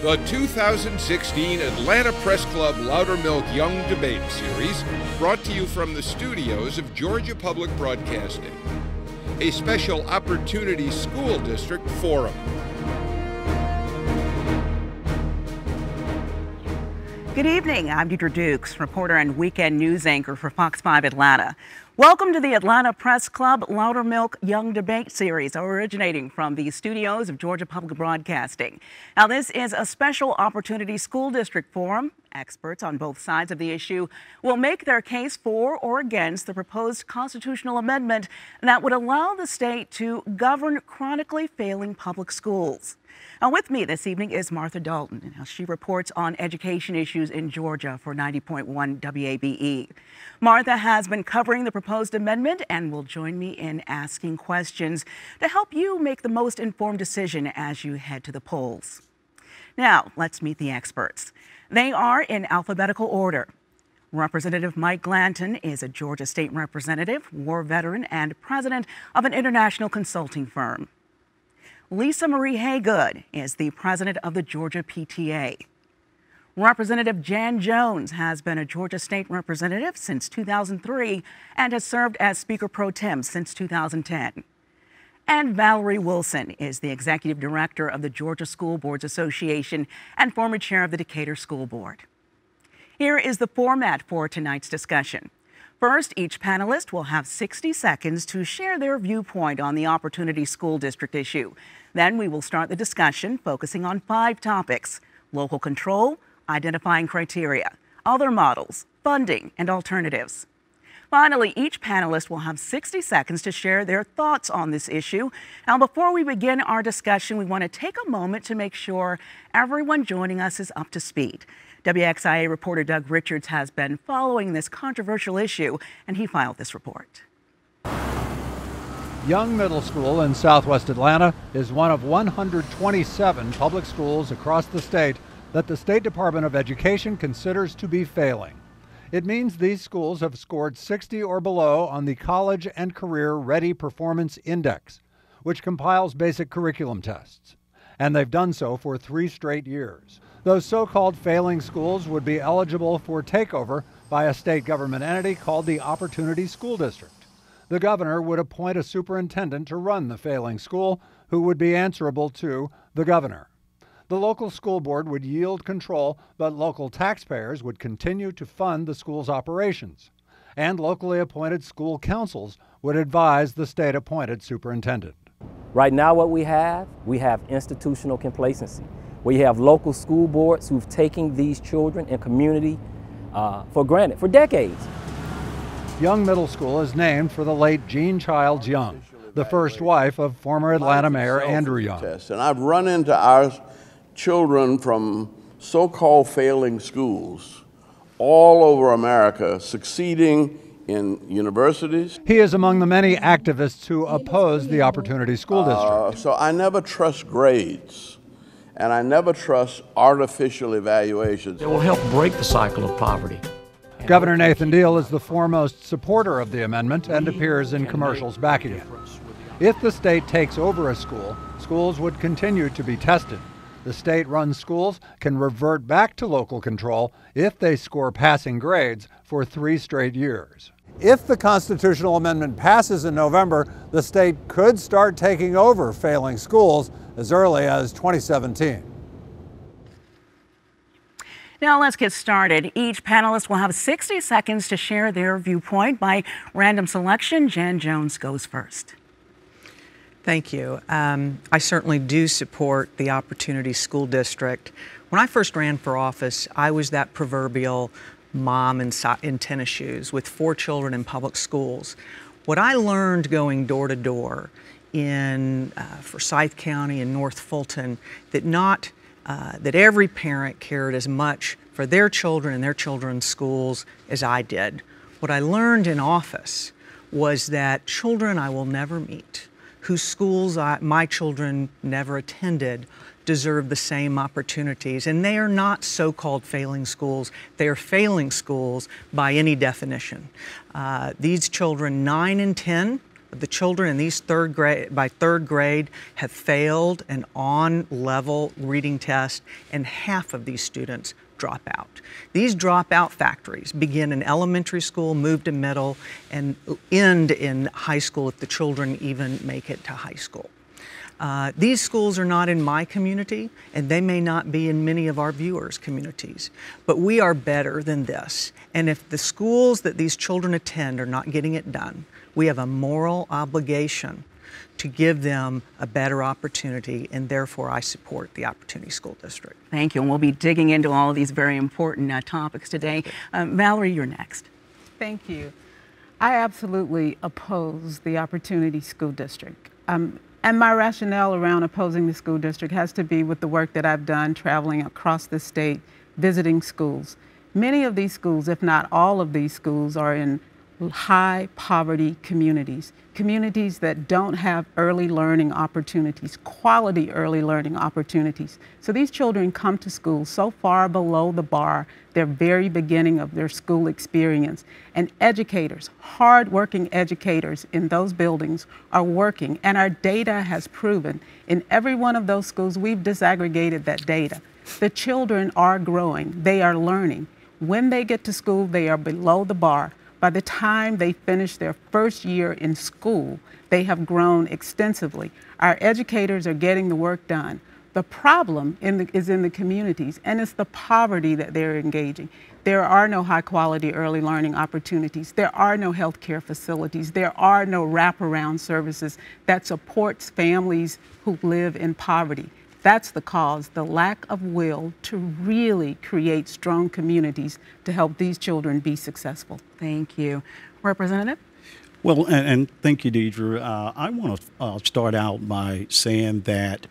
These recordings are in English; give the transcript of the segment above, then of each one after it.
The 2016 Atlanta Press Club Loudermilk Young Debate Series, brought to you from the studios of Georgia Public Broadcasting. A special Opportunity School District Forum. Good evening, I'm Diedra Dukes, reporter and weekend news anchor for Fox 5 Atlanta. Welcome to the Atlanta Press Club Loudermilk Young Debate Series, originating from the studios of Georgia Public Broadcasting. Now, this is a special Opportunity School District Forum. Experts on both sides of the issue will make their case for or against the proposed constitutional amendment that would allow the state to govern chronically failing public schools. Now, with me this evening is Martha Dalton. She reports on education issues in Georgia for 90.1 WABE. Martha has been covering the proposed amendment and will join me in asking questions to help you make the most informed decision as you head to the polls. Now, let's meet the experts. They are in alphabetical order. Representative Mike Glanton is a Georgia state representative, war veteran, and president of an international consulting firm. Lisa Marie Haygood is the president of the Georgia PTA. Representative Jan Jones has been a Georgia state representative since 2003 and has served as Speaker Pro Tem since 2010. And Valarie Wilson is the executive director of the Georgia School Boards Association and former chair of the Decatur School Board. Here is the format for tonight's discussion. First, each panelist will have 60 seconds to share their viewpoint on the Opportunity School District issue. Then we will start the discussion focusing on 5 topics: local control, identifying criteria, other models, funding, and alternatives. Finally, each panelist will have 60 seconds to share their thoughts on this issue. Now, before we begin our discussion, we want to take a moment to make sure everyone joining us is up to speed. WXIA reporter Doug Richards has been following this controversial issue, and he filed this report. Young Middle School in southwest Atlanta is one of 127 public schools across the state that the State Department of Education considers to be failing. It means these schools have scored 60 or below on the College and Career Ready Performance Index, which compiles basic curriculum tests. And they've done so for 3 straight years. Those so-called failing schools would be eligible for takeover by a state government entity called the Opportunity School District. The governor would appoint a superintendent to run the failing school, who would be answerable to the governor. The local school board would yield control, but local taxpayers would continue to fund the school's operations. And locally appointed school councils would advise the state-appointed superintendent. Right now what we have institutional complacency. We have local school boards who've taken these children and community for granted for decades. Young Middle School is named for the late Jean Childs Young, the first wife of former Atlanta Mayor Andrew Young. And I've run into our children from so-called failing schools all over America succeeding in universities. He is among the many activists who oppose the Opportunity School District. So I never trust grades, and I never trust artificial evaluations. It will help break the cycle of poverty. Governor Nathan Deal is the foremost supporter of the amendment and appears in commercials backing it. If the state takes over a school, schools would continue to be tested. The state-run schools can revert back to local control if they score passing grades for 3 straight years. If the constitutional amendment passes in November, the state could start taking over failing schools as early as 2017. Now let's get started. Each panelist will have 60 seconds to share their viewpoint. By random selection, Jan Jones goes first. Thank you. I certainly do support the Opportunity School District. When I first ran for office, I was that proverbial mom in tennis shoes with 4 children in public schools. What I learned going door to door in Forsyth County and North Fulton, that every parent cared as much for their children and their children's schools as I did. What I learned in office was that children I will never meet, whose schools my children never attended, deserve the same opportunities. And they are not so-called failing schools. They are failing schools by any definition. These children, 9 and 10, the children in these by third grade have failed an on-level reading test, and half of these students drop out. These dropout factories begin in elementary school, move to middle, and end in high school if the children even make it to high school. These schools are not in my community, and they may not be in many of our viewers' communities, but we are better than this. And if the schools that these children attend are not getting it done, we have a moral obligation to give them a better opportunity, and therefore I support the Opportunity School District. Thank you, and we'll be digging into all of these very important topics today. Valarie, you're next. Thank you. I absolutely oppose the Opportunity School District. And my rationale around opposing the school district has to be with the work that I've done traveling across the state, visiting schools. Many of these schools, if not all of these schools, are in high poverty communities, communities that don't have early learning opportunities, quality early learning opportunities. So these children come to school so far below the bar, their very beginning of their school experience. And educators, hard-working educators in those buildings are working, and our data has proven in every one of those schools, we've disaggregated that data. The children are growing, they are learning. When they get to school, they are below the bar. By the time they finish their first year in school, they have grown extensively. Our educators are getting the work done. The problem is in the communities, and it's the poverty that they're engaging. There are no high-quality early learning opportunities. There are no healthcare facilities. There are no wraparound services that supports families who live in poverty. That's the cause, the lack of will to really create strong communities to help these children be successful. Thank you. Representative? Well, and thank you, Diedra. I want to start out by saying that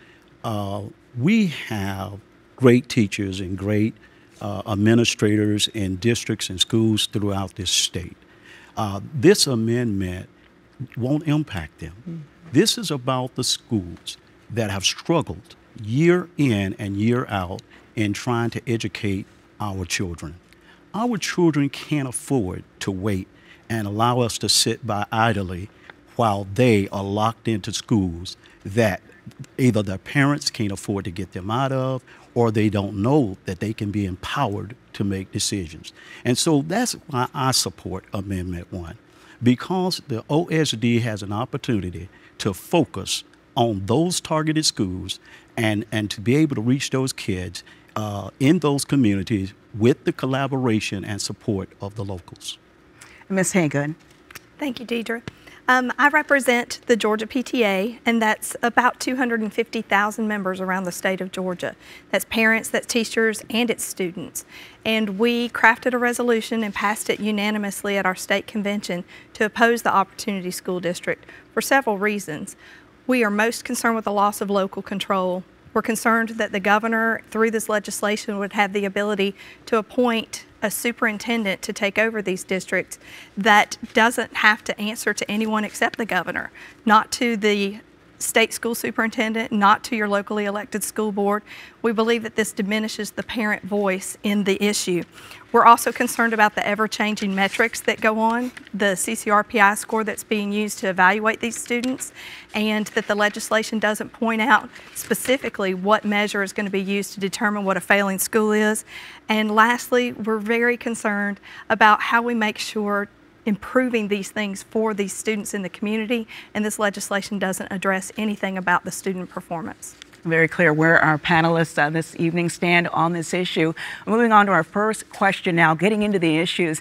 we have great teachers and great administrators in districts and schools throughout this state. This amendment won't impact them. This is about the schools that have struggled year in and year out in trying to educate our children. Our children can't afford to wait and allow us to sit by idly while they are locked into schools that either their parents can't afford to get them out of, or they don't know that they can be empowered to make decisions. And so that's why I support Amendment 1, because the OSD has an opportunity to focus on those targeted schools and to be able to reach those kids in those communities with the collaboration and support of the locals. Ms. Haygood. Thank you, Diedra. I represent the Georgia PTA, and that's about 250,000 members around the state of Georgia. That's parents, that's teachers, and it's students. And we crafted a resolution and passed it unanimously at our state convention to oppose the Opportunity School District for several reasons. We are most concerned with the loss of local control. We're concerned that the governor, through this legislation, would have the ability to appoint a superintendent to take over these districts that doesn't have to answer to anyone except the governor, not to the state school superintendent, not to your locally elected school board. We believe that this diminishes the parent voice in the issue. We're also concerned about the ever-changing metrics that go on, the CCRPI score that's being used to evaluate these students, and that the legislation doesn't point out specifically what measure is going to be used to determine what a failing school is. And lastly, we're very concerned about how we make sure improving these things for these students in the community, and this legislation doesn't address anything about the student performance. Very clear where our panelists this evening stand on this issue. Moving on to our first question now, getting into the issues.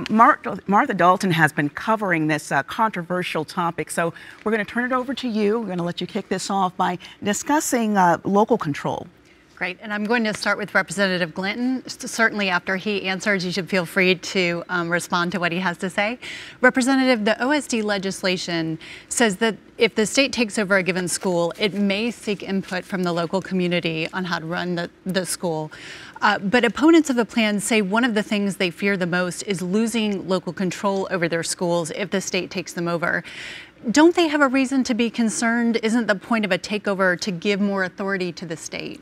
Martha Dalton has been covering this controversial topic, so we're going to turn it over to you. We're going to let you kick this off by discussing local control. Great, and I'm going to start with Representative Glanton. Certainly after he answers, you should feel free to respond to what he has to say. Representative, the OSD legislation says that if the state takes over a given school, it may seek input from the local community on how to run the school. But opponents of the plan say one of the things they fear the most is losing local control over their schools if the state takes them over. Don't they have a reason to be concerned? Isn't the point of a takeover to give more authority to the state?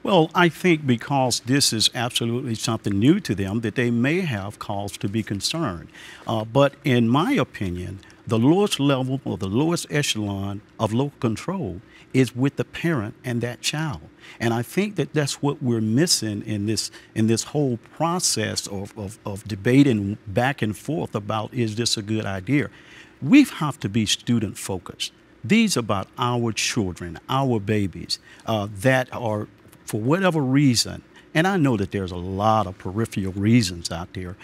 Well, I think because this is absolutely something new to them that they may have cause to be concerned. But in my opinion, the lowest level or the lowest echelon of local control is with the parent and that child. And I think that that's what we're missing in this whole process of debating back and forth about, is this a good idea? We have to be student focused. These are about our children, our babies that are, for whatever reason, and I know that there's a lot of peripheral reasons out there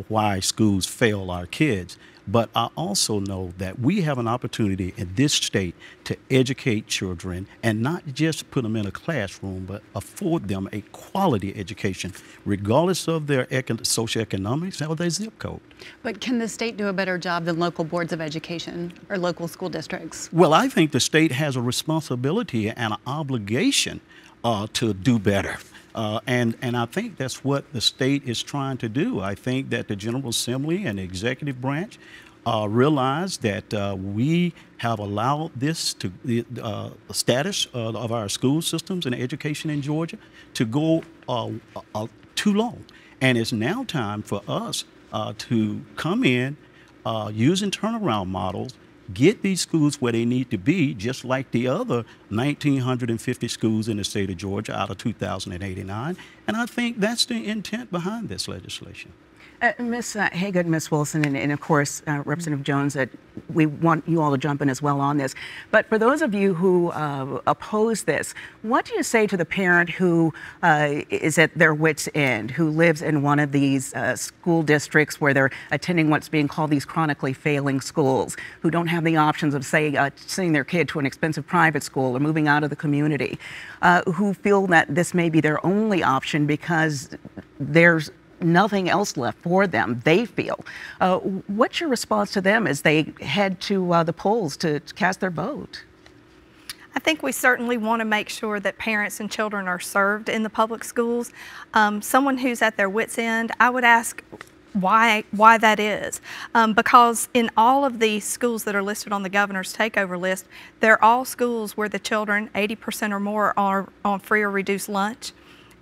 why schools fail our kids, but I also know that we have an opportunity in this state to educate children and not just put them in a classroom, but afford them a quality education, regardless of their socioeconomics or their zip code. But can the state do a better job than local boards of education or local school districts? Well, I think the state has a responsibility and an obligation to do better. And I think that's what the state is trying to do. I think that the General Assembly and the executive branch realize that we have allowed this to the status of our school systems and education in Georgia to go too long. And it's now time for us to come in using turnaround models, get these schools where they need to be, just like the other 1,950 schools in the state of Georgia out of 2,089. And I think that's the intent behind this legislation. Ms. Haygood, Ms. Wilson, and of course, Representative Jones, we want you all to jump in as well on this. But for those of you who oppose this, what do you say to the parent who is at their wit's end, who lives in one of these school districts where they're attending what's being called these chronically failing schools, who don't have the options of, say, sending their kid to an expensive private school or moving out of the community, who feel that this may be their only option because there's nothing else left for them, they feel. What's your response to them as they head to the polls to cast their vote? I think we certainly want to make sure that parents and children are served in the public schools. Someone who's at their wit's end, I would ask why that is. Because in all of the schools that are listed on the governor's takeover list, they're all schools where the children, 80% or more, are on free or reduced lunch.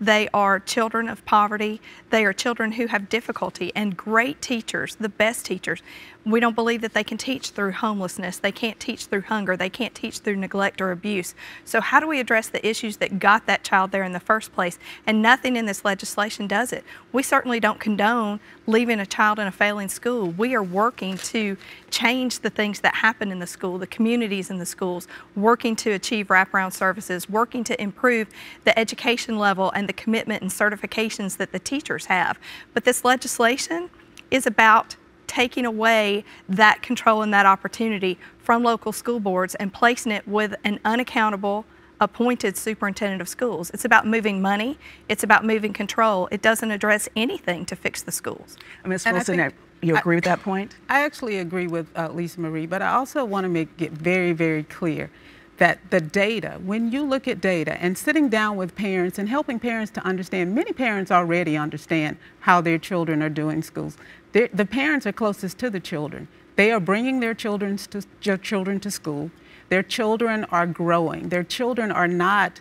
They are children of poverty. They are children who have difficulty, and great teachers, the best teachers. We don't believe that they can teach through homelessness. They can't teach through hunger. They can't teach through neglect or abuse. So how do we address the issues that got that child there in the first place? And nothing in this legislation does it. We certainly don't condone leaving a child in a failing school. We are working to change the things that happen in the school, the communities in the schools, working to achieve wraparound services, working to improve the education level and the commitment and certifications that the teachers have. But this legislation is about taking away that control and that opportunity from local school boards and placing it with an unaccountable appointed superintendent of schools. It's about moving money. It's about moving control. It doesn't address anything to fix the schools. Ms. Wilson, you agree with that point? I actually agree with Lisa Marie, but I also want to make it very, very clear that the data, when you look at data and sitting down with parents and helping parents to understand, many parents already understand how their children are doing schools. The parents are closest to the children. They are bringing their children to school. Their children are growing. Their children are not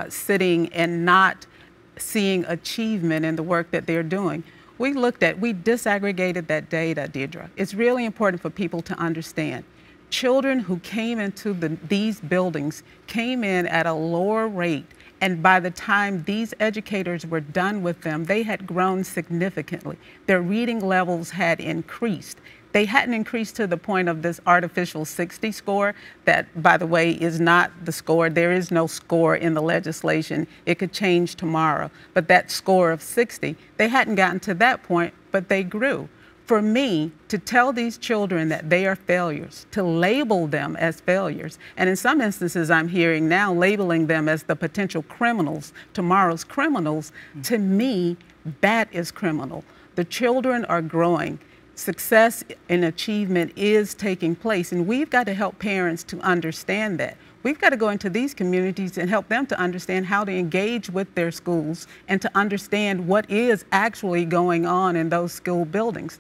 sitting and not seeing achievement in the work that they're doing. We disaggregated that data, Diedra. It's really important for people to understand. Children who came into these buildings came in at a lower rate, and by the time these educators were done with them, they had grown significantly. Their reading levels had increased. They hadn't increased to the point of this artificial 60 score that, by the way, is not the score. There is no score in the legislation. It could change tomorrow. But that score of 60, they hadn't gotten to that point, but they grew. For me, to tell these children that they are failures, to label them as failures, and in some instances I'm hearing now labeling them as the potential criminals, tomorrow's criminals, to me, that is criminal. The children are growing. Success and achievement is taking place, and we've got to help parents to understand that. We've got to go into these communities and help them to understand how to engage with their schools and to understand what is actually going on in those school buildings.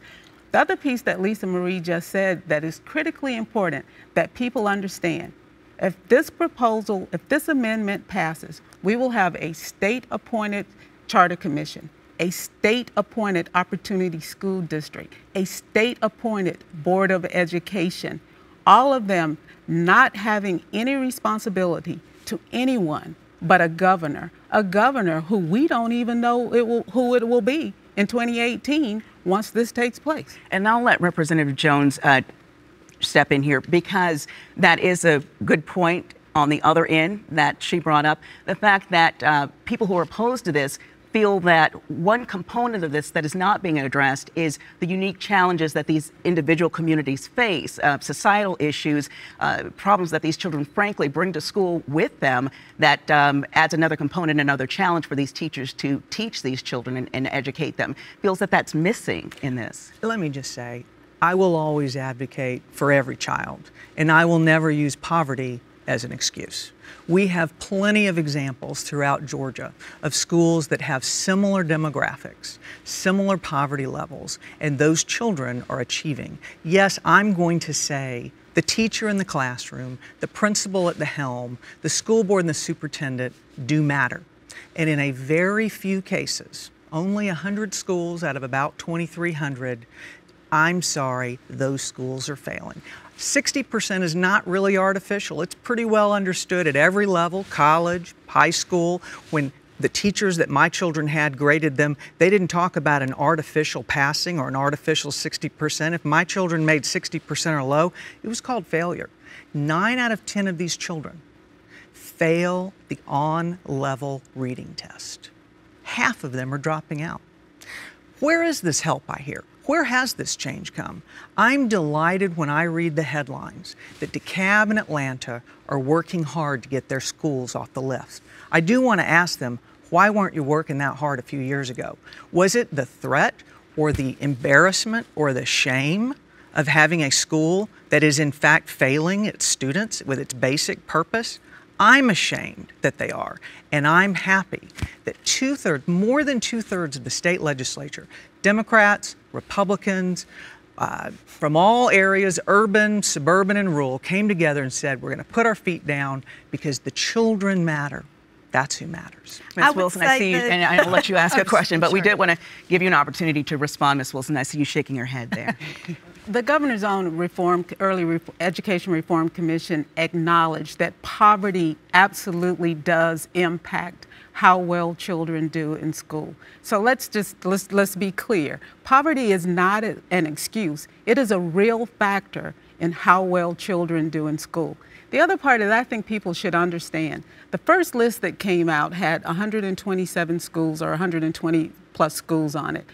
The other piece that Lisa Marie just said that is critically important that people understand, if this amendment passes, we will have a state-appointed charter commission, a state-appointed opportunity school district, a state-appointed Board of Education, all of them not having any responsibility to anyone but a governor who we don't even know who it will be in 2018 once this takes place. And I'll let Representative Jones step in here, because that is a good point on the other end that she brought up. The fact that people who are opposed to this feel that one component of this that is not being addressed is the unique challenges that these individual communities face, societal issues, problems that these children frankly bring to school with them, that adds another component, another challenge for these teachers to teach these children and educate them. Feels that that's missing in this. Let me just say, I will always advocate for every child, and I will never use poverty as an excuse. We have plenty of examples throughout Georgia of schools that have similar demographics, similar poverty levels, and those children are achieving. Yes, I'm going to say the teacher in the classroom, the principal at the helm, the school board and the superintendent do matter. And in a very few cases, only 100 schools out of about 2,300, I'm sorry, those schools are failing. 60% is not really artificial. It's pretty well understood at every level, college, high school. When the teachers that my children had graded them, they didn't talk about an artificial passing or an artificial 60%. If my children made 60% or low, it was called failure. 9 out of 10 of these children fail the on-level reading test. Half of them are dropping out. Where is this help, I hear? Where has this change come? I'm delighted when I read the headlines that DeKalb and Atlanta are working hard to get their schools off the list. I do want to ask them, why weren't you working that hard a few years ago? Was it the threat or the embarrassment or the shame of having a school that is in fact failing its students with its basic purpose? I'm ashamed that they are, and I'm happy that more than two-thirds of the state legislature, Democrats, Republicans, from all areas, urban, suburban, and rural, came together and said, we're going to put our feet down because the children matter. That's who matters. Ms. Wilson, I see you, and I'll let you ask a question, but we did want to give you an opportunity to respond, Ms. Wilson. I see you shaking your head there. The governor's own Education Reform Commission acknowledged that poverty absolutely does impact how well children do in school. So let's be clear. Poverty is not an excuse. It is a real factor in how well children do in school. The other part that I think people should understand, the first list that came out had 127 schools or 120 plus schools on it.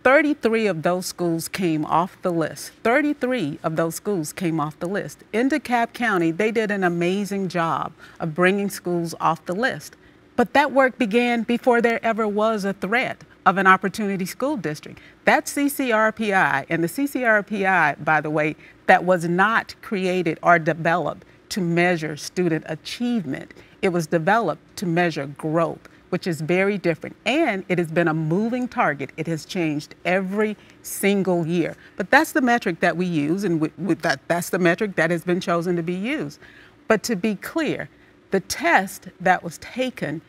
33 of those schools came off the list. 33 of those schools came off the list. In DeKalb County, they did an amazing job of bringing schools off the list. But that work began before there ever was a threat of an opportunity school district. That's CCRPI, and the CCRPI, by the way, that was not created or developed to measure student achievement. It was developed to measure growth, which is very different. And it has been a moving target. It has changed every single year. But that's the metric that we use, and that's the metric that has been chosen to be used. But to be clear, the test that was taken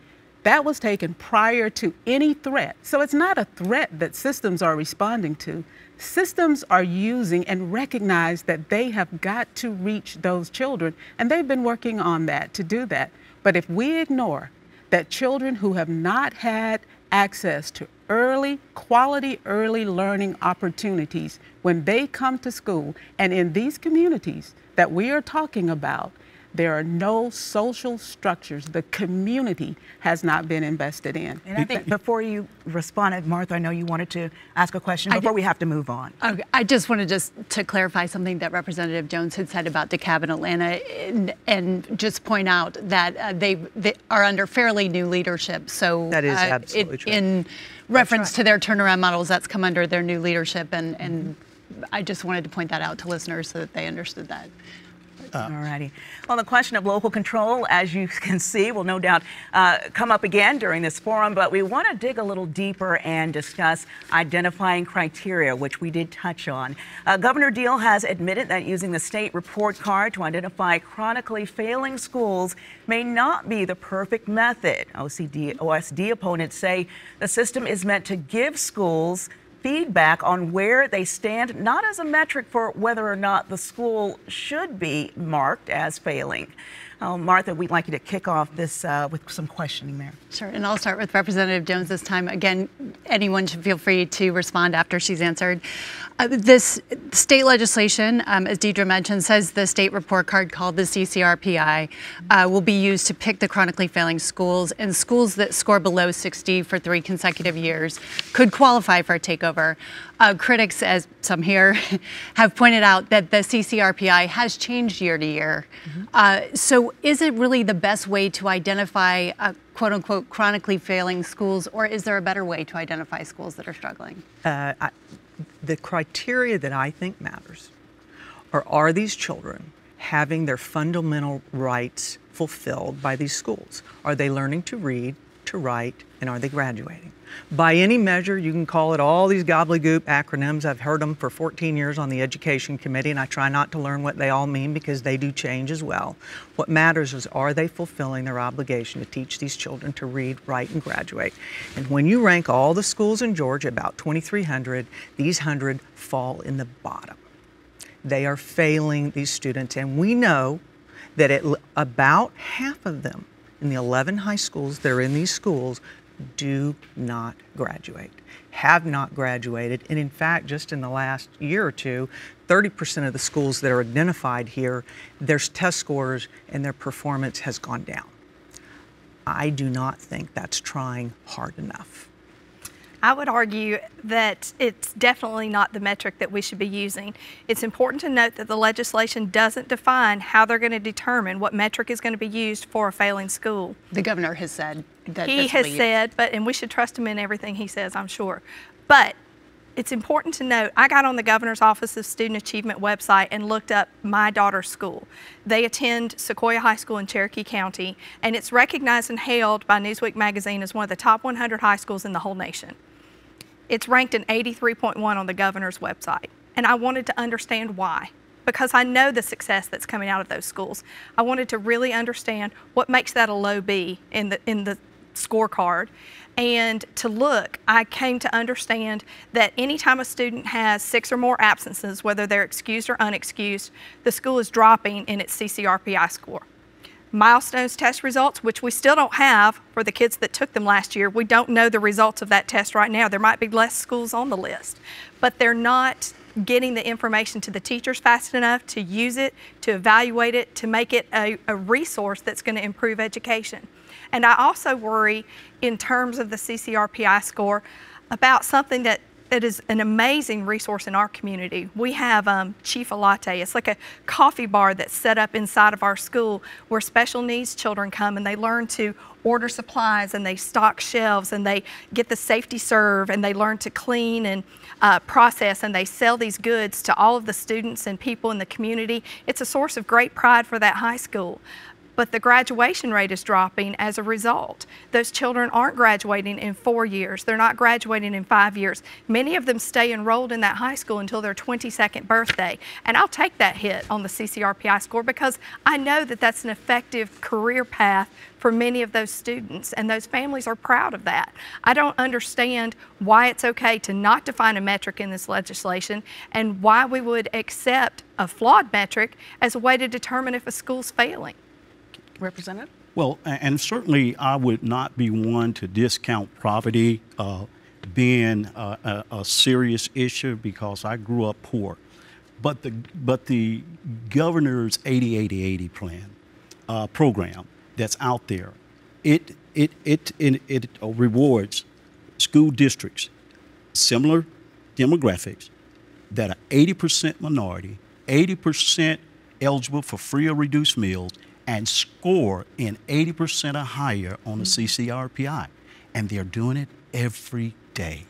prior to any threat. So it's not a threat that systems are responding to. Systems are using and recognize that they have got to reach those children, and they've been working on that to do that. But if we ignore that children who have not had access to quality early learning opportunities when they come to school, and in these communities that we are talking about, there are no social structures. The community has not been invested in. And I think before you responded, Martha, I know you wanted to ask a question before we have to move on. Okay. I just wanted to clarify something that Representative Jones had said about DeKalb and Atlanta, and just point out that they are under fairly new leadership. So that is absolutely true. In reference to their turnaround models, that's come under their new leadership, and I just wanted to point that out to listeners so that they understood that. All righty. Well, the question of local control, as you can see, will no doubt come up again during this forum, but we want to dig a little deeper and discuss identifying criteria, which we did touch on. Governor Deal has admitted that using the state report card to identify chronically failing schools may not be the perfect method. OSD opponents say the system is meant to give schools feedback on where they stand, not as a metric for whether or not the school should be marked as failing. Martha, we'd like you to kick off this with some questioning there. Sure, and I'll start with Representative Jones this time. Again, anyone should feel free to respond after she's answered. This state legislation, as Diedra mentioned, says the state report card called the CCRPI will be used to pick the chronically failing schools, and schools that score below 60 for 3 consecutive years could qualify for a takeover. Critics, as some here, have pointed out that the CCRPI has changed year to year. So is it really the best way to identify quote unquote chronically failing schools, or is there a better way to identify schools that are struggling? The criteria that I think matters are these children having their fundamental rights fulfilled by these schools? Are they learning to read, to write, and are they graduating? By any measure, you can call it all these gobbledygook acronyms. I've heard them for 14 years on the Education Committee, and I try not to learn what they all mean because they do change as well. What matters is, are they fulfilling their obligation to teach these children to read, write, and graduate? And when you rank all the schools in Georgia, about 2,300, these 100 fall in the bottom. They are failing these students, and we know that about half of them in the 11 high schools that are in these schools do not graduate, have not graduated, and in fact, just in the last year or two, 30% of the schools that are identified here, their test scores and their performance has gone down. I do not think that's trying hard enough. I would argue that it's definitely not the metric that we should be using. It's important to note that the legislation doesn't define how they're going to determine what metric is going to be used for a failing school. The governor has said that he has said, and we should trust him in everything he says, I'm sure. But it's important to note, I got on the Governor's Office of Student Achievement website and looked up my daughter's school. They attend Sequoia High School in Cherokee County, and it's recognized and hailed by Newsweek magazine as one of the top 100 high schools in the whole nation. It's ranked an 83.1 on the governor's website, and I wanted to understand why, because I know the success that's coming out of those schools. I wanted to really understand what makes that a low B in the scorecard, and to look, I came to understand that anytime a student has 6 or more absences, whether they're excused or unexcused, the school is dropping in its CCRPI score. Milestones test results, which we still don't have for the kids that took them last year. We don't know the results of that test right now. There might be less schools on the list, but they're not getting the information to the teachers fast enough to use it, to evaluate it, to make it a resource that's going to improve education. And I also worry in terms of the CCRPI score about something that is an amazing resource in our community. We have Chief Latte. It's like a coffee bar that's set up inside of our school where special needs children come and they learn to order supplies and they stock shelves and they get the safety serve and they learn to clean and process, and they sell these goods to all of the students and people in the community. It's a source of great pride for that high school. But the graduation rate is dropping as a result. Those children aren't graduating in 4 years. They're not graduating in 5 years. Many of them stay enrolled in that high school until their 22nd birthday. And I'll take that hit on the CCRPI score because I know that that's an effective career path for many of those students, and those families are proud of that. I don't understand why it's okay to not define a metric in this legislation and why we would accept a flawed metric as a way to determine if a school's failing. Representative? Well, and certainly I would not be one to discount poverty being a serious issue because I grew up poor. But the governor's 80-80-80 plan program that's out there, it rewards school districts, similar demographics, that are 80% minority, 80% eligible for free or reduced meals, and score in 80% or higher on the CCRPI. And they're doing it every day.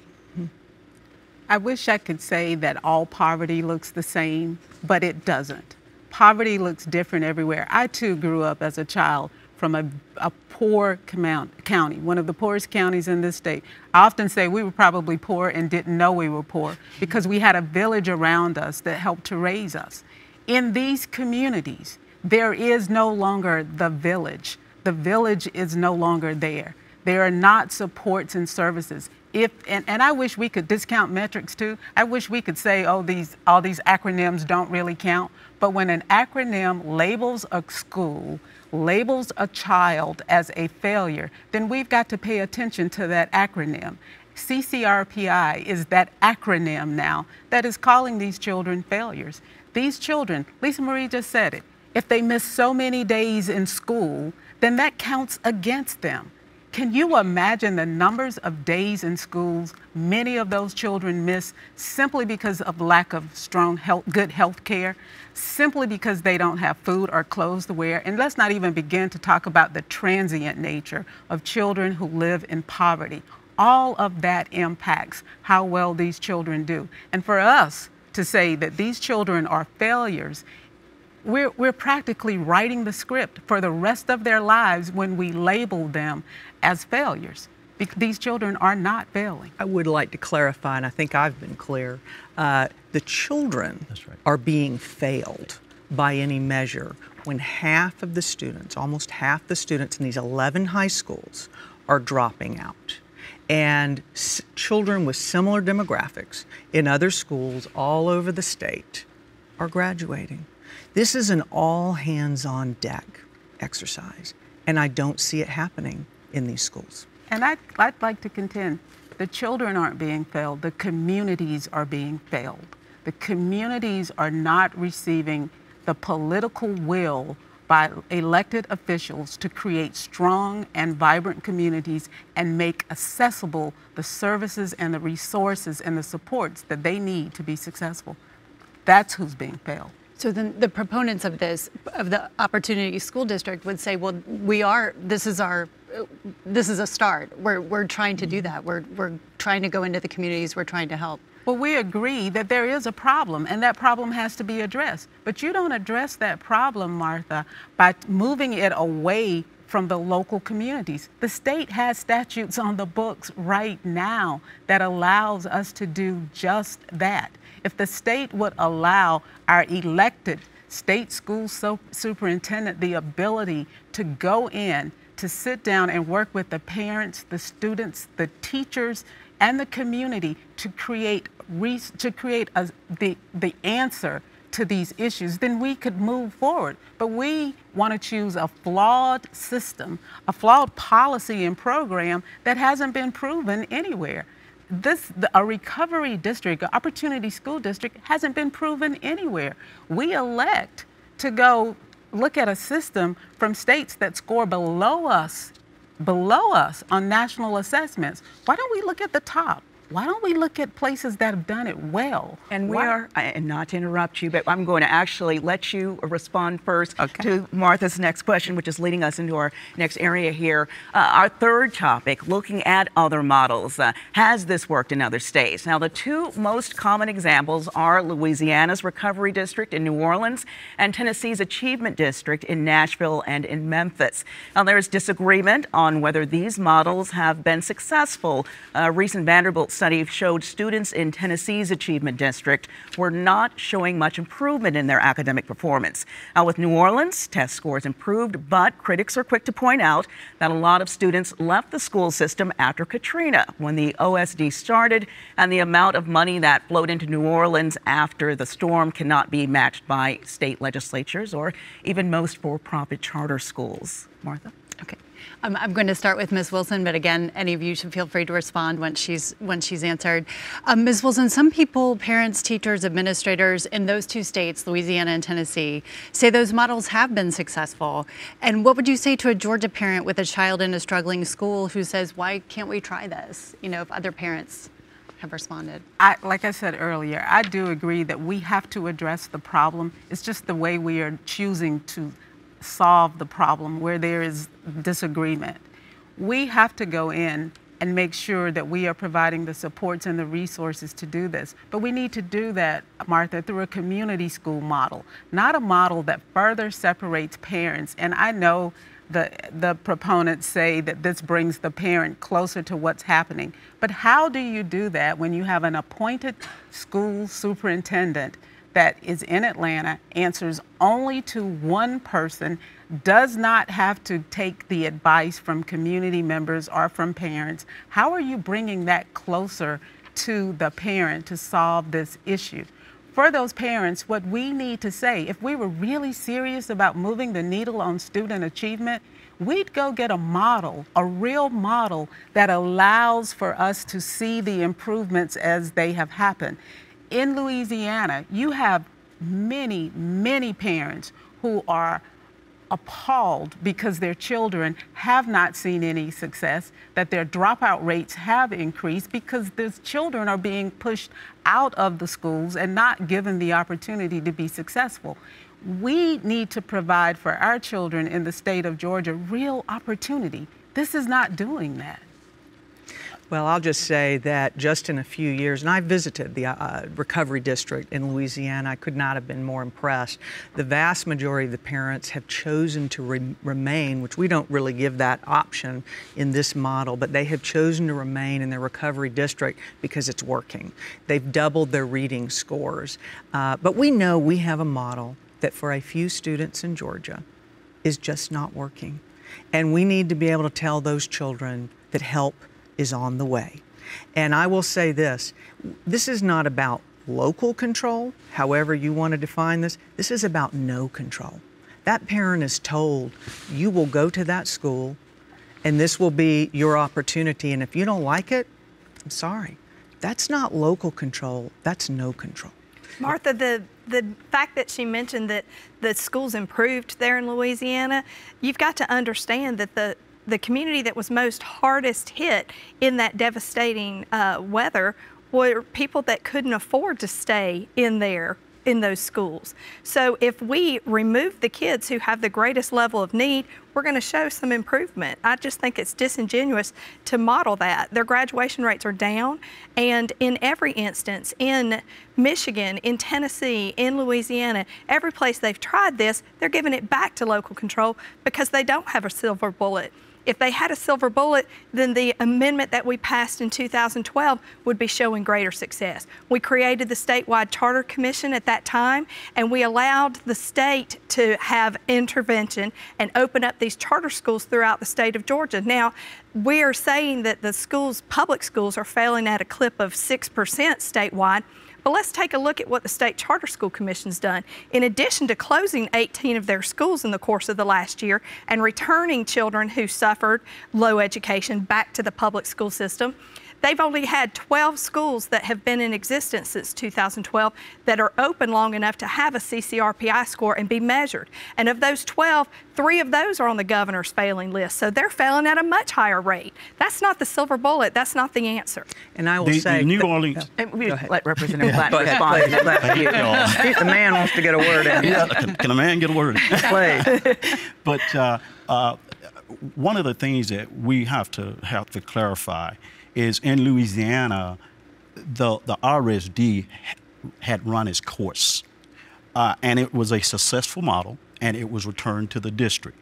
I wish I could say that all poverty looks the same, but it doesn't. Poverty looks different everywhere. I too grew up as a child from a poor county, one of the poorest counties in this state. I often say we were probably poor and didn't know we were poor because we had a village around us that helped to raise us. In these communities, there is no longer the village. The village is no longer there. There are not supports and services. And I wish we could discount metrics too. I wish we could say, oh, all these acronyms don't really count. But when an acronym labels a school, labels a child as a failure, then we've got to pay attention to that acronym. CCRPI is that acronym now that is calling these children failures. These children, Lisa Marie just said it, if they miss so many days in school, then that counts against them. Can you imagine the numbers of days in schools many of those children miss simply because of lack of good health care, simply because they don't have food or clothes to wear? And let's not even begin to talk about the transient nature of children who live in poverty. All of that impacts how well these children do. And for us to say that these children are failures, we're practically writing the script for the rest of their lives when we label them as failures. These children are not failing. I would like to clarify, and I think I've been clear, the children are being failed by any measure when half of the students, almost half the students in these 11 high schools are dropping out. And children with similar demographics in other schools all over the state are graduating. This is an all hands on deck exercise, and I don't see it happening in these schools. And I'd like to contend, the children aren't being failed, the communities are being failed. The communities are not receiving the political will by elected officials to create strong and vibrant communities and make accessible the services and the resources and the supports that they need to be successful. That's who's being failed. So then the proponents of this, of the Opportunity School District would say, well, this is a start. We're trying to do that. We're trying to go into the communities. We're trying to help. Well, we agree that there is a problem and that problem has to be addressed. But you don't address that problem, Martha, by moving it away from the local communities. The state has statutes on the books right now that allows us to do just that. If the state would allow our elected state school superintendent the ability to go in, to sit down and work with the parents, the students, the teachers, and the community to create the answer to these issues, then we could move forward. But we want to choose a flawed system, a flawed policy and program that hasn't been proven anywhere. A recovery district, an opportunity school district, hasn't been proven anywhere. We elect to go look at a system from states that score below us on national assessments. Why don't we look at the top? Why don't we look at places that have done it well? And and not to interrupt you, but I'm going to actually let you respond first to Martha's next question, which is leading us into our next area here. Our third topic, looking at other models. Has this worked in other states? Now, the two most common examples are Louisiana's Recovery District in New Orleans and Tennessee's Achievement District in Nashville and in Memphis. Now, there is disagreement on whether these models have been successful. A recent Vanderbilt study showed students in Tennessee's Achievement District were not showing much improvement in their academic performance. Now, with New Orleans, test scores improved, but critics are quick to point out that a lot of students left the school system after Katrina, when the OSD started, and the amount of money that flowed into New Orleans after the storm cannot be matched by state legislatures or even most for-profit charter schools. Martha? Okay. I'm going to start with Ms. Wilson, but again, any of you should feel free to respond when she's answered. Ms. Wilson, some people, parents, teachers, administrators in those two states, Louisiana and Tennessee, say those models have been successful. And what would you say to a Georgia parent with a child in a struggling school who says, why can't we try this? You know, if other parents have responded. Like I said earlier, I do agree that we have to address the problem. It's just the way we are choosing to solve the problem where there is disagreement. We have to go in and make sure that we are providing the supports and the resources to do this. But we need to do that, Martha, through a community school model, not a model that further separates parents. And I know the proponents say that this brings the parent closer to what's happening. But how do you do that when you have an appointed school superintendent that is in Atlanta, answers only to one person, does not have to take the advice from community members or from parents? How are you bringing that closer to the parent to solve this issue? For those parents, what we need to say, if we were really serious about moving the needle on student achievement, we'd go get a model, a real model that allows for us to see the improvements as they have happened. In Louisiana, you have many, many parents who are appalled because their children have not seen any success, that their dropout rates have increased because these children are being pushed out of the schools and not given the opportunity to be successful. We need to provide for our children in the state of Georgia real opportunity. This is not doing that. Well, I'll just say that just in a few years, and I visited the recovery district in Louisiana, I could not have been more impressed. The vast majority of the parents have chosen to remain, which we don't really give that option in this model, but they have chosen to remain in their recovery district because it's working. They've doubled their reading scores. But we know we have a model that for a few students in Georgia is just not working. And we need to be able to tell those children that help is on the way. And I will say this is not about local control, however you want to define this. This is about no control. That parent is told, you will go to that school and this will be your opportunity. And if you don't like it, I'm sorry. That's not local control, that's no control. Martha, the fact that she mentioned that the schools improved there in Louisiana, you've got to understand that the community that was most hardest hit in that devastating weather were people that couldn't afford to stay in those schools. So if we remove the kids who have the greatest level of need, we're going to show some improvement. I just think it's disingenuous to model that. Their graduation rates are down, and in every instance, in Michigan, in Tennessee, in Louisiana, every place they've tried this, they're giving it back to local control because they don't have a silver bullet. If they had a silver bullet, then the amendment that we passed in 2012 would be showing greater success. We created the statewide charter commission at that time, and we allowed the state to have intervention and open up these charter schools throughout the state of Georgia. Now, we are saying that the schools, public schools, are failing at a clip of 6% statewide. But let's take a look at what the State Charter School Commission's done. In addition to closing 18 of their schools in the course of the last year and returning children who suffered low education back to the public school system, they've only had 12 schools that have been in existence since 2012 that are open long enough to have a CCRPI score and be measured. And of those 12, 3 of those are on the governor's failing list. So they're failing at a much higher rate. That's not the silver bullet. That's not the answer. And I will say, New Orleans. Let Representative Glanton respond. The man wants to get a word in. Yeah, can a man get a word in? Please. But one of the things that we have to clarify is in Louisiana, the RSD had run its course, and it was a successful model, and it was returned to the district.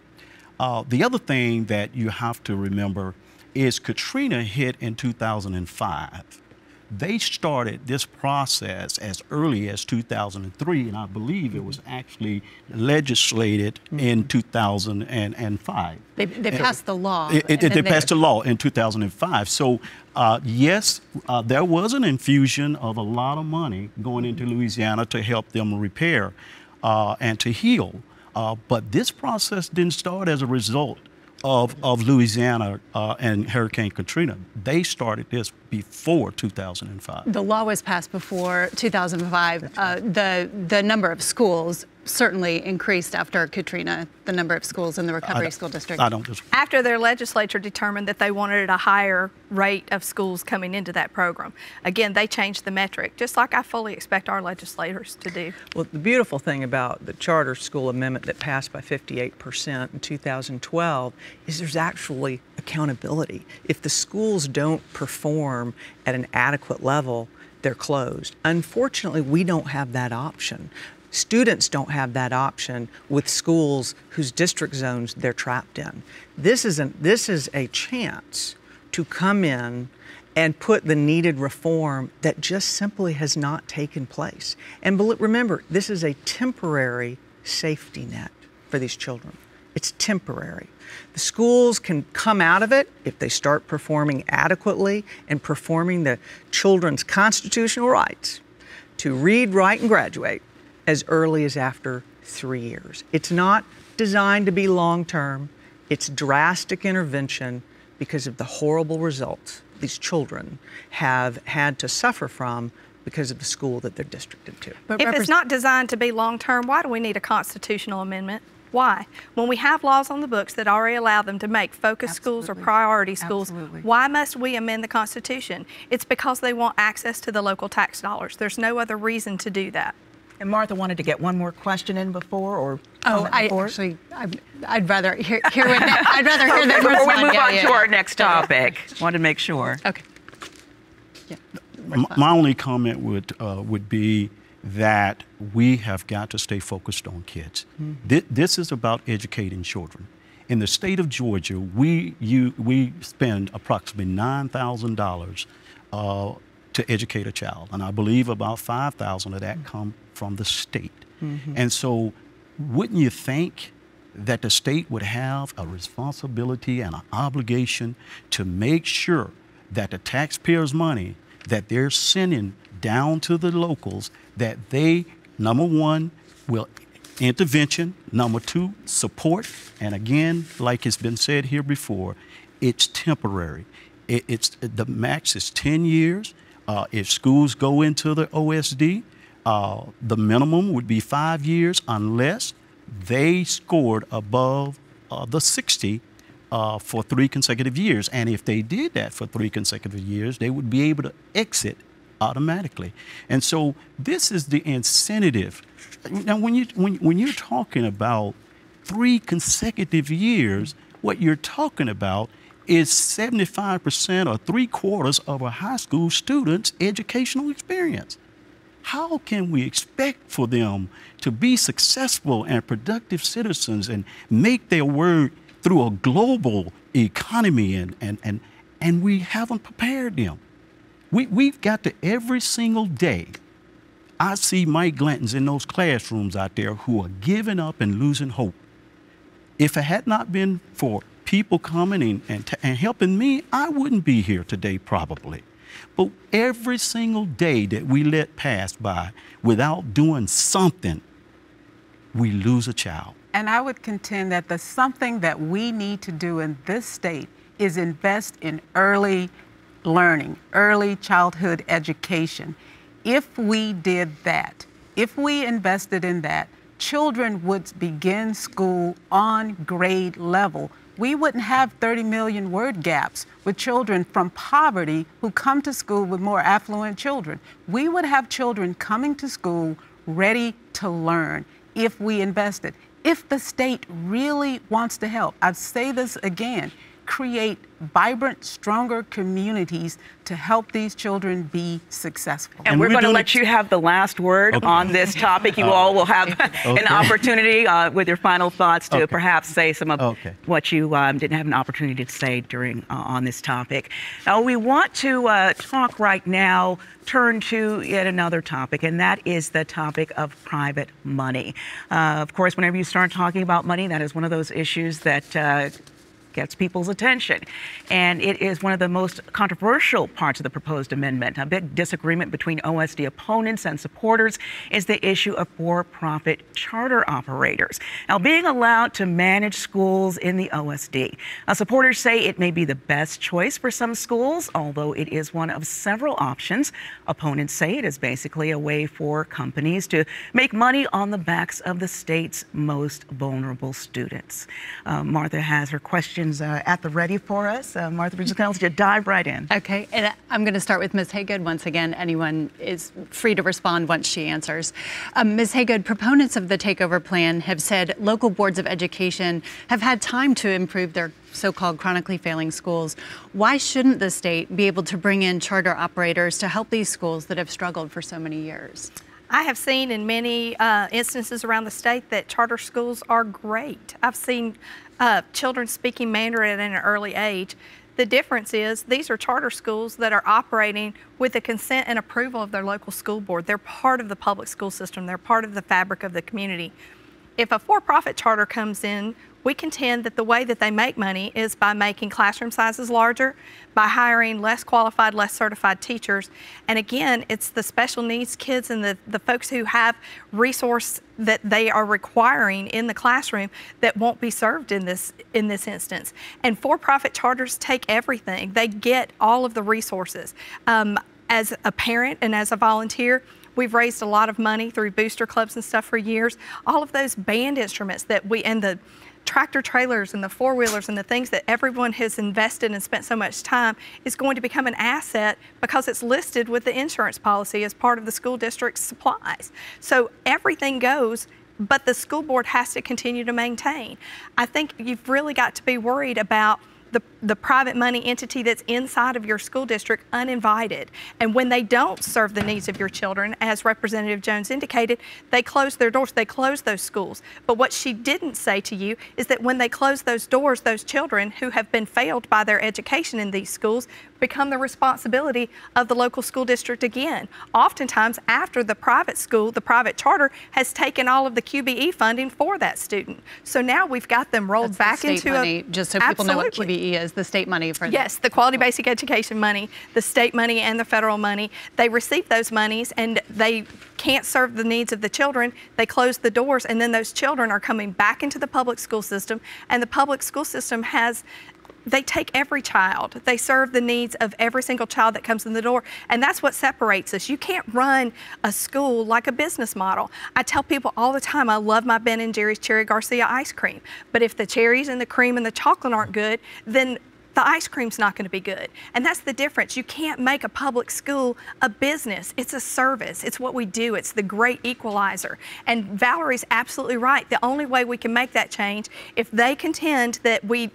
The other thing that you have to remember is Katrina hit in 2005. They started this process as early as 2003, and I believe it was actually legislated in 2005. They passed the law. They passed the law in 2005. So, yes, there was an infusion of a lot of money going into Louisiana to help them repair and to heal. But this process didn't start as a result of Louisiana and Hurricane Katrina. They started this before 2005. The law was passed before 2005. The number of schools certainly increased after Katrina, the number of schools in the Recovery School District. I don't disagree. After their legislature determined that they wanted a higher rate of schools coming into that program. Again, they changed the metric, just like I fully expect our legislators to do. Well, the beautiful thing about the charter school amendment that passed by 58% in 2012 is there's actually accountability. If the schools don't perform at an adequate level, they're closed. Unfortunately, we don't have that option. Students don't have that option with schools whose district zones they're trapped in. This is a chance to come in and put the needed reform that just simply has not taken place. And remember, this is a temporary safety net for these children. It's temporary. The schools can come out of it if they start performing adequately and performing the children's constitutional rights to read, write, and graduate as early as after 3 years. It's not designed to be long-term. It's drastic intervention because of the horrible results these children have had to suffer from because of the school that they're districted to. But if it's not designed to be long-term, why do we need a constitutional amendment? Why? When we have laws on the books that already allow them to make focus schools or priority schools, why must we amend the Constitution? It's because they want access to the local tax dollars. There's no other reason to do that. And Martha wanted to get one more question in before, or I'd rather hear I'd rather hear that before we respond. move on to our next topic. Wanted to make sure. Okay. Yeah. My only comment would be that we have got to stay focused on kids. This is about educating children. In the state of Georgia, we spend approximately $9,000 to educate a child, and I believe about $5,000 of that come from the state. And so wouldn't you think that the state would have a responsibility and an obligation to make sure that the taxpayers' money that they're sending down to the locals, that they, number one, will intervention, number two, support, and again, like it's been said here before, it's temporary. The max is 10 years. If schools go into the OSD, the minimum would be 5 years unless they scored above the 60 for 3 consecutive years. And if they did that for 3 consecutive years, they would be able to exit automatically. And so this is the incentive. Now, when you're talking about 3 consecutive years, what you're talking about is 75% or 3/4 of a high school student's educational experience. How can we expect for them to be successful and productive citizens and make their word through a global economy and we haven't prepared them? We've got to, every single day, I see Mike Glantons in those classrooms out there who are giving up and losing hope. If it had not been for people coming and helping me, I wouldn't be here today probably. But every single day that we let pass by without doing something, we lose a child. And I would contend that the something that we need to do in this state is invest in early learning, early childhood education. If we did that, if we invested in that, children would begin school on grade level. We wouldn't have 30 million word gaps with children from poverty who come to school with more affluent children. We would have children coming to school ready to learn if we invested. If the state really wants to help, I'd say this again, create vibrant, stronger communities to help these children be successful. And we're going to let you have the last word on this topic. You all will have an opportunity with your final thoughts to perhaps say some of what you didn't have an opportunity to say during on this topic. Now, we want to talk right now, turn to yet another topic, and that is the topic of private money. Of course, whenever you start talking about money, that is one of those issues that gets people's attention. And it is one of the most controversial parts of the proposed amendment. A big disagreement between OSD opponents and supporters is the issue of for-profit charter operators. Now, being allowed to manage schools in the OSD. Supporters say it may be the best choice for some schools, although it is one of several options. Opponents say it is basically a way for companies to make money on the backs of the state's most vulnerable students. Martha has her questions at the ready for us. Martha, we're just going to dive right in. Okay, and I'm going to start with Ms. Haygood. Once again, anyone is free to respond once she answers. Ms. Haygood, proponents of the takeover plan have said local boards of education have had time to improve their so-called chronically failing schools. Why shouldn't the state be able to bring in charter operators to help these schools that have struggled for so many years? I have seen in many instances around the state that charter schools are great. I've seen children speaking Mandarin at an early age. The difference is these are charter schools that are operating with the consent and approval of their local school board. They're part of the public school system. They're part of the fabric of the community. If a for-profit charter comes in, we contend that the way that they make money is by making classroom sizes larger, by hiring less qualified, less certified teachers. And again, it's the special needs kids and the folks who have resource that they are requiring in the classroom that won't be served in this instance. And for-profit charters take everything. They get all of the resources. As a parent and as a volunteer, we've raised a lot of money through booster clubs and stuff for years. All of those band instruments and the tractor trailers and the four-wheelers and the things that everyone has invested and spent so much time is going to become an asset because it's listed with the insurance policy as part of the school district's supplies. So everything goes, but the school board has to continue to maintain. I think you've really got to be worried about the private money entity that's inside of your school district uninvited. And when they don't serve the needs of your children, as Representative Jones indicated, they close their doors, they close those schools. But what she didn't say to you is that when they close those doors, those children who have been failed by their education in these schools become the responsibility of the local school district again. Oftentimes after the private school, the private charter has taken all of the QBE funding for that student. So now we've got them rolled back into money, just so people know what QBE is, the state money for yes, the quality basic education money, the state money and the federal money. They receive those monies and they can't serve the needs of the children. They close the doors and then those children are coming back into the public school system, and the public school system they take every child. They serve the needs of every single child that comes in the door. And that's what separates us. You can't run a school like a business model. I tell people all the time, I love my Ben & Jerry's Cherry Garcia ice cream. But if the cherries and the cream and the chocolate aren't good, then the ice cream's not going to be good. And that's the difference. You can't make a public school a business. It's a service. It's what we do. It's the great equalizer. And Valerie's absolutely right. The only way we can make that change, if they contend that we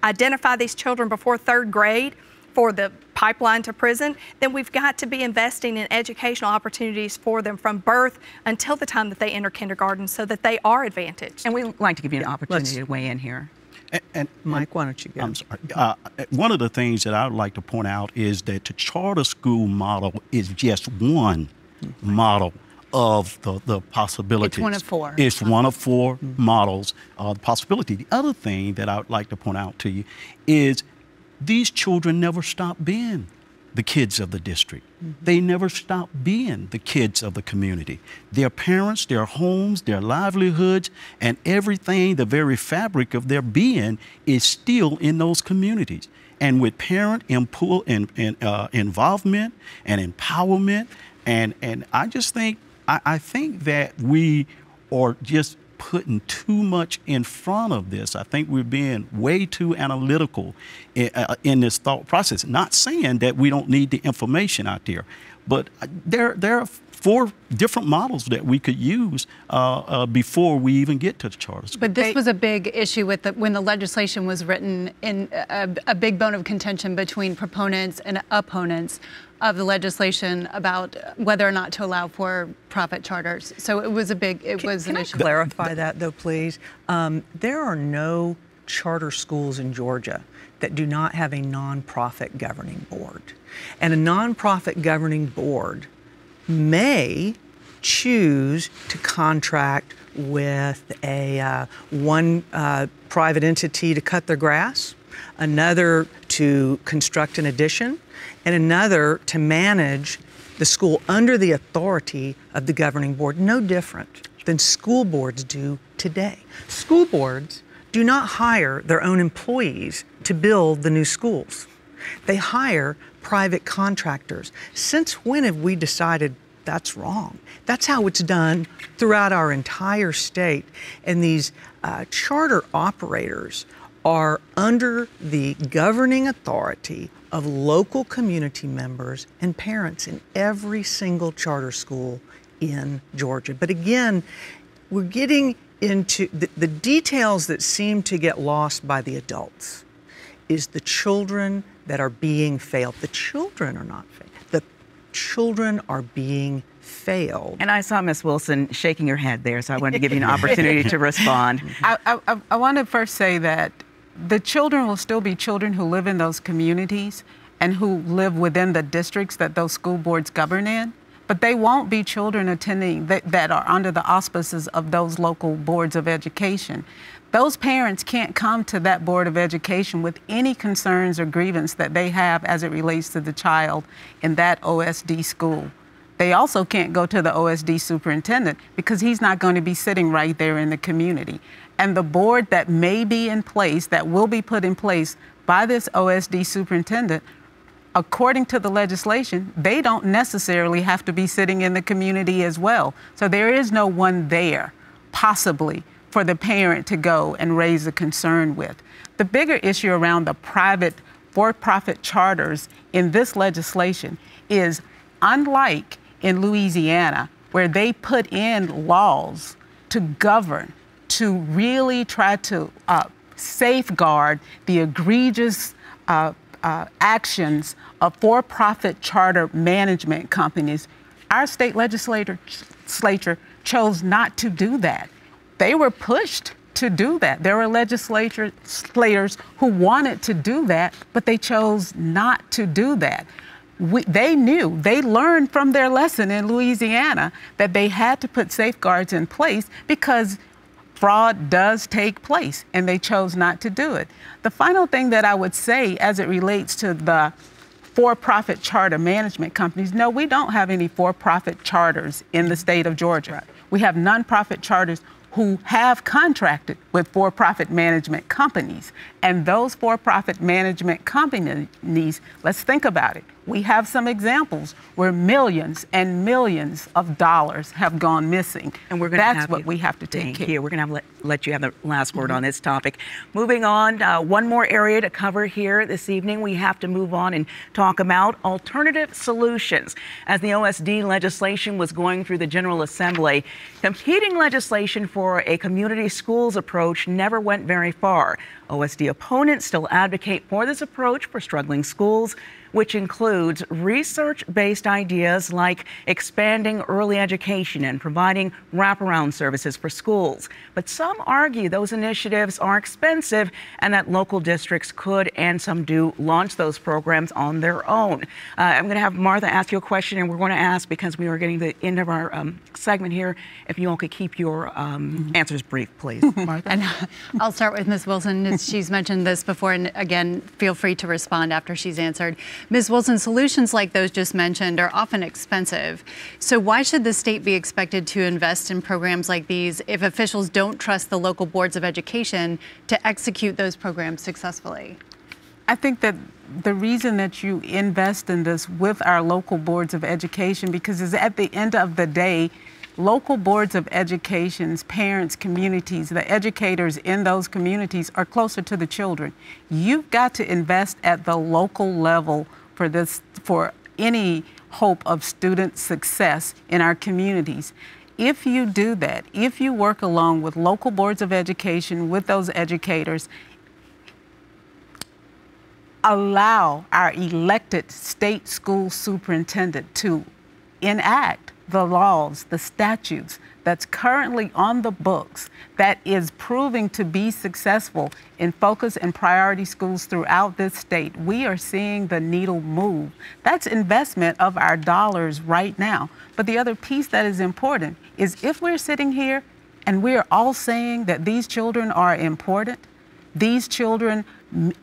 identify these children before third grade for the pipeline to prison, then we've got to be investing in educational opportunities for them from birth until the time that they enter kindergarten so that they are advantaged. And we'd like to give you an opportunity to weigh in here. And Mike, why don't you go? I'm sorry. One of the things that I would like to point out is that the charter school model is just one model of the possibilities. It's one of four. It's one of four models of possibility. The other thing that I would like to point out to you is these children never stop being the kids of the district. They never stop being the kids of the community. Their parents, their homes, their livelihoods, and everything, the very fabric of their being is still in those communities. And with parent involvement and empowerment, and I just think, I think that we are just putting too much in front of this. I think we're being way too analytical in this thought process. Not saying that we don't need the information out there, but there are four different models that we could use before we even get to the charter. But this was a big issue with when the legislation was written, in a big bone of contention between proponents and opponents of the legislation about whether or not to allow for-profit charters. So it was an issue. Clarify that though, please. There are no charter schools in Georgia that do not have a nonprofit governing board. And a nonprofit governing board may choose to contract with one private entity to cut their grass, another to construct an addition, and another to manage the school under the authority of the governing board, no different than school boards do today. School boards do not hire their own employees to build the new schools. They hire private contractors. Since when have we decided that's wrong? That's how it's done throughout our entire state. And these charter operators are under the governing authority of local community members and parents in every single charter school in Georgia. But again, we're getting into the details that seem to get lost by the adults is the children that are being failed. The children are not failed. The children are being failed. And I saw Ms. Wilson shaking her head there, so I wanted to give you an opportunity to respond. I want to first say that the children will still be children who live in those communities and who live within the districts that those school boards govern in, but they won't be children attending that are under the auspices of those local boards of education. Those parents can't come to that Board of Education with any concerns or grievance that they have as it relates to the child in that OSD school. They also can't go to the OSD superintendent because he's not going to be sitting right there in the community. And the board that may be in place, that will be put in place by this OSD superintendent, according to the legislation, they don't necessarily have to be sitting in the community as well. So there is no one there, possibly, for the parent to go and raise a concern with. The bigger issue around the private for-profit charters in this legislation is, unlike in Louisiana, where they put in laws to govern, to really try to safeguard the egregious actions of for-profit charter management companies, our state legislature chose not to do that. They were pushed to do that. There were legislators who wanted to do that, but they chose not to do that. They knew, they learned from their lesson in Louisiana that they had to put safeguards in place because fraud does take place, and they chose not to do it. The final thing that I would say as it relates to the for-profit charter management companies, no, we don't have any for-profit charters in the state of Georgia. We have nonprofit charters who have contracted with for-profit management companies. And those for-profit management companies, let's think about it. We have some examples where millions and millions of dollars have gone missing. And we're going to That's what we have to take care of. We're going to let you have the last word on this topic. Moving on, one more area to cover here this evening. We have to move on and talk about alternative solutions. As the OSD legislation was going through the General Assembly, competing legislation for a community schools approach never went very far. OSD opponents still advocate for this approach for struggling schools, which includes research-based ideas like expanding early education and providing wraparound services for schools. But some argue those initiatives are expensive and that local districts could, and some do, launch those programs on their own. I'm going to have Martha ask you a question, and we're going to ask, because we are getting to the end of our segment here, if you all could keep your answers brief, please. Martha? And I'll start with Ms. Wilson. She's mentioned this before, and again, feel free to respond after she's answered. Ms. Wilson, solutions like those just mentioned are often expensive. So why should the state be expected to invest in programs like these if officials don't trust the local boards of education to execute those programs successfully? I think that the reason that you invest in this with our local boards of education, because it's at the end of the day, local boards of education's parents, communities, the educators in those communities are closer to the children. You've got to invest at the local level for any hope of student success in our communities. If you do that, if you work along with local boards of education, with those educators, allow our elected state school superintendent to enact the laws, the statutes that's currently on the books that is proving to be successful in focus and priority schools throughout this state, we are seeing the needle move. That's investment of our dollars right now. But the other piece that is important is if we're sitting here and we're all saying that these children are important, these children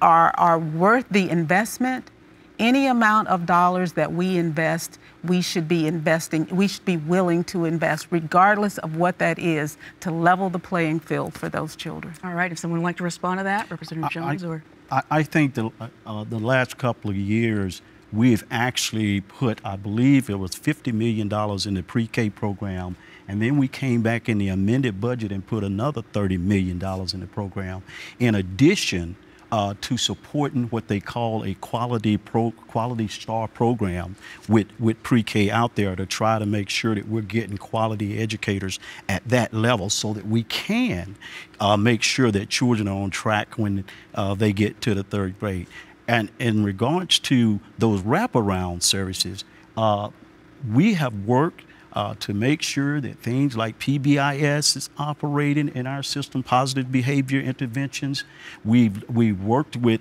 are worth the investment. Any amount of dollars that we invest, we should be willing to invest, regardless of what that is, to level the playing field for those children. All right, if someone would like to respond to that, Representative Jones, or? I think the last couple of years, we've actually put, I believe it was $50 million in the pre-K program, and then we came back in the amended budget and put another $30 million in the program. In addition to supporting what they call a quality star program with pre-K out there to try to make sure that we're getting quality educators at that level so that we can make sure that children are on track when they get to the 3rd grade. And in regards to those wraparound services, we have worked to make sure that things like PBIS is operating in our system, positive behavior interventions. We've worked with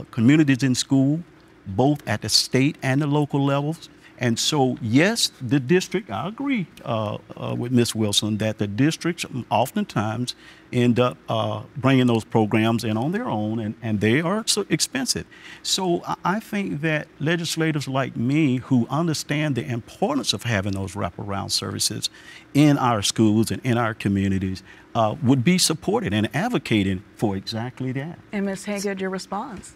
communities in school, both at the state and the local levels. And so, yes, the district, I agree with Ms. Wilson that the districts oftentimes end up bringing those programs in on their own, and they are so expensive. So I think that legislators like me who understand the importance of having those wraparound services in our schools and in our communities would be supported and advocating for exactly that. And Ms. Haygood, your response?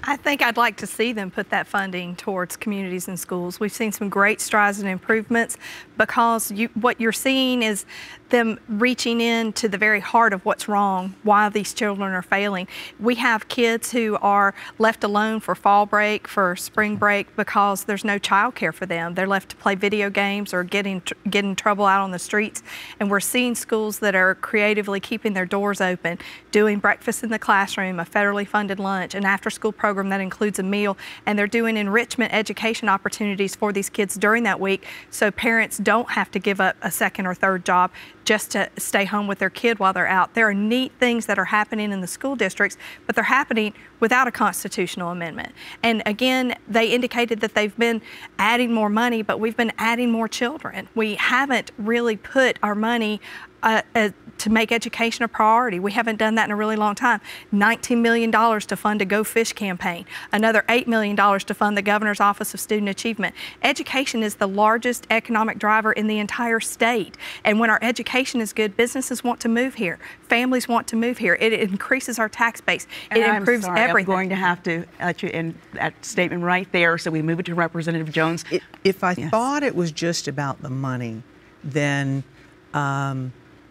I think I'd like to see them put that funding towards communities and schools. We've seen some great strides and improvements because what you're seeing is them reaching into the very heart of what's wrong, why these children are failing. We have kids who are left alone for fall break, for spring break, because there's no child care for them. They're left to play video games or get in trouble out on the streets. And we're seeing schools that are creatively keeping their doors open, doing breakfast in the classroom, a federally funded lunch, an after-school program that includes a meal, and they're doing enrichment education opportunities for these kids during that week so parents don't have to give up a 2nd or 3rd job just to stay home with their kid while they're out. There are neat things that are happening in the school districts, but they're happening without a constitutional amendment. And again, they indicated that they've been adding more money, but we've been adding more children. We haven't really put our money to make education a priority. We haven't done that in a really long time. $19 million to fund a Go Fish campaign, another $8 million to fund the Governor's Office of Student Achievement. Education is the largest economic driver in the entire state. And when our education is good, businesses want to move here. Families want to move here. It increases our tax base. It improves everything. I'm going to have to let you in that statement right there, so we move it to Representative Jones. If I thought it was just about the money, then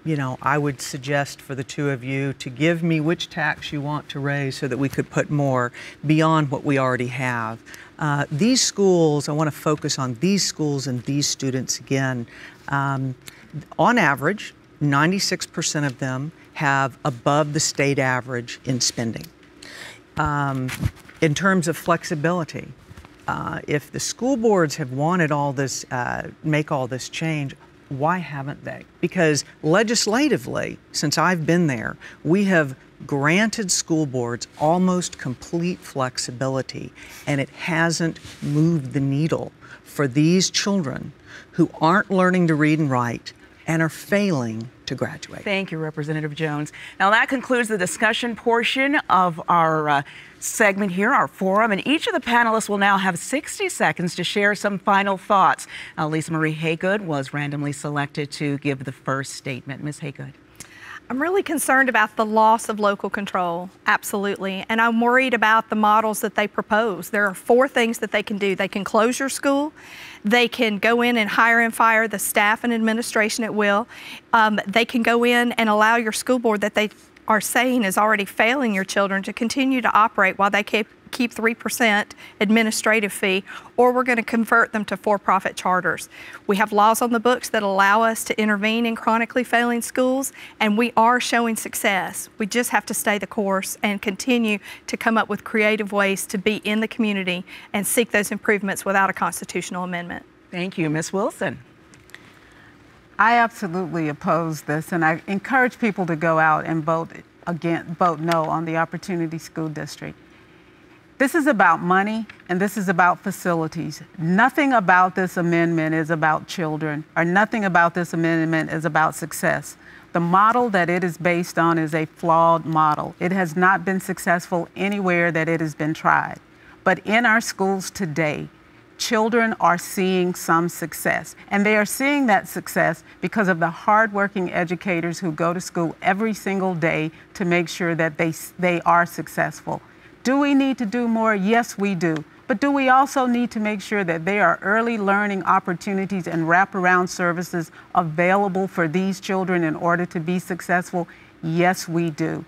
you know, I would suggest for the two of you to give me which tax you want to raise so that we could put more beyond what we already have. These schools, I want to focus on these schools and these students again. On average, 96% of them have above the state average in spending. In terms of flexibility, if the school boards have wanted all this, make all this change, why haven't they? Because legislatively, since I've been there, we have granted school boards almost complete flexibility, and it hasn't moved the needle for these children who aren't learning to read and write and are failing to graduate. Thank you, Representative Jones. Now that concludes the discussion portion of our segment here, our forum, and each of the panelists will now have 60 seconds to share some final thoughts. Lisa Marie Haygood was randomly selected to give the first statement. Ms. Haygood. I'm really concerned about the loss of local control, absolutely, and I'm worried about the models that they propose. There are 4 things that they can do. They can close your school, they can go in and hire and fire the staff and administration at will, they can go in and allow your school board that they are saying is already failing your children to continue to operate while they keep 3% administrative fee, or we're going to convert them to for-profit charters. We have laws on the books that allow us to intervene in chronically failing schools, and we are showing success. We just have to stay the course and continue to come up with creative ways to be in the community and seek those improvements without a constitutional amendment. Thank you. Ms. Wilson. I absolutely oppose this, and I encourage people to go out and vote no on the Opportunity School District. This is about money, and this is about facilities. Nothing about this amendment is about children, or nothing about this amendment is about success. The model that it is based on is a flawed model. It has not been successful anywhere that it has been tried. But in our schools today, children are seeing some success. And they are seeing that success because of the hardworking educators who go to school every single day to make sure that they are successful. Do we need to do more? Yes, we do. But do we also need to make sure that there are early learning opportunities and wraparound services available for these children in order to be successful? Yes, we do.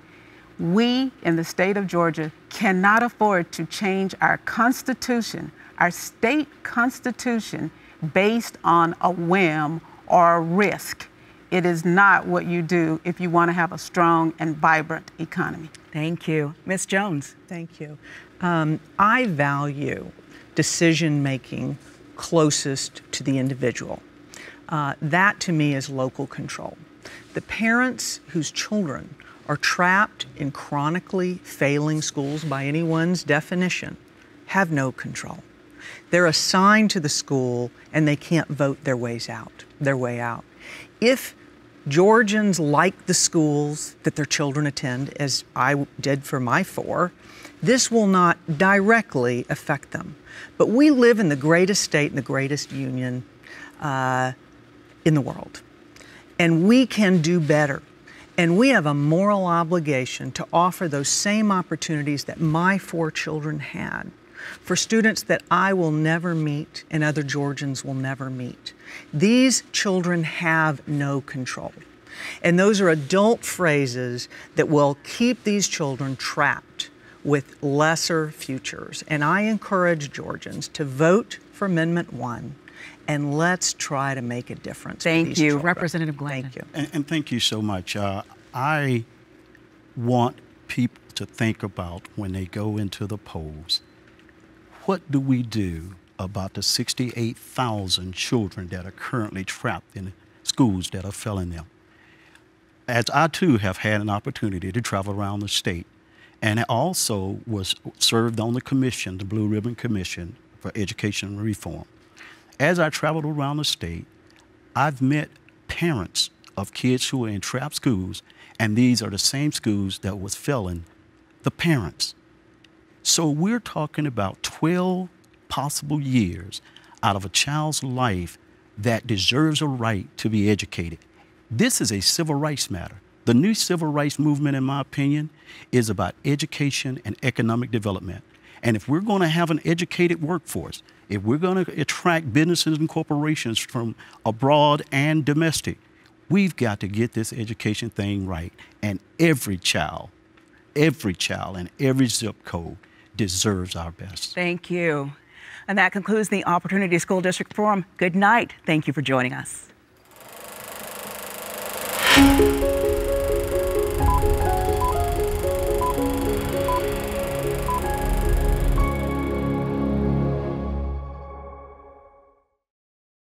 We in the state of Georgia cannot afford to change our Constitution, our state constitution, based on a whim or a risk. It is not what you do if you want to have a strong and vibrant economy. Thank you. Ms. Jones. Thank you. I value decision-making closest to the individual. That to me is local control. The parents whose children are trapped in chronically failing schools by anyone's definition have no control. They're assigned to the school and they can't vote their way out. If Georgians like the schools that their children attend, as I did for my 4, this will not directly affect them. But we live in the greatest state and the greatest union in the world. And we can do better. And we have a moral obligation to offer those same opportunities that my 4 children had for students that I will never meet and other Georgians will never meet. These children have no control. And those are adult phrases that will keep these children trapped with lesser futures. And I encourage Georgians to vote for Amendment 1, and let's try to make a difference. Thank you, Representative Glanton. Thank you. And thank you so much. I want people to think about when they go into the polls, what do we do about the 68,000 children that are currently trapped in schools that are failing them? As I too have had an opportunity to travel around the state, and I also was served on the commission, the Blue Ribbon Commission for Education Reform. As I traveled around the state, I've met parents of kids who are in trapped schools, and these are the same schools that was failing the parents. So we're talking about 12 possible years out of a child's life that deserves a right to be educated. This is a civil rights matter. The new civil rights movement, in my opinion, is about education and economic development. And if we're going to have an educated workforce, if we're going to attract businesses and corporations from abroad and domestic, we've got to get this education thing right. And every child in every zip code deserves our best. Thank you. And that concludes the Opportunity School District Forum. Good night. Thank you for joining us.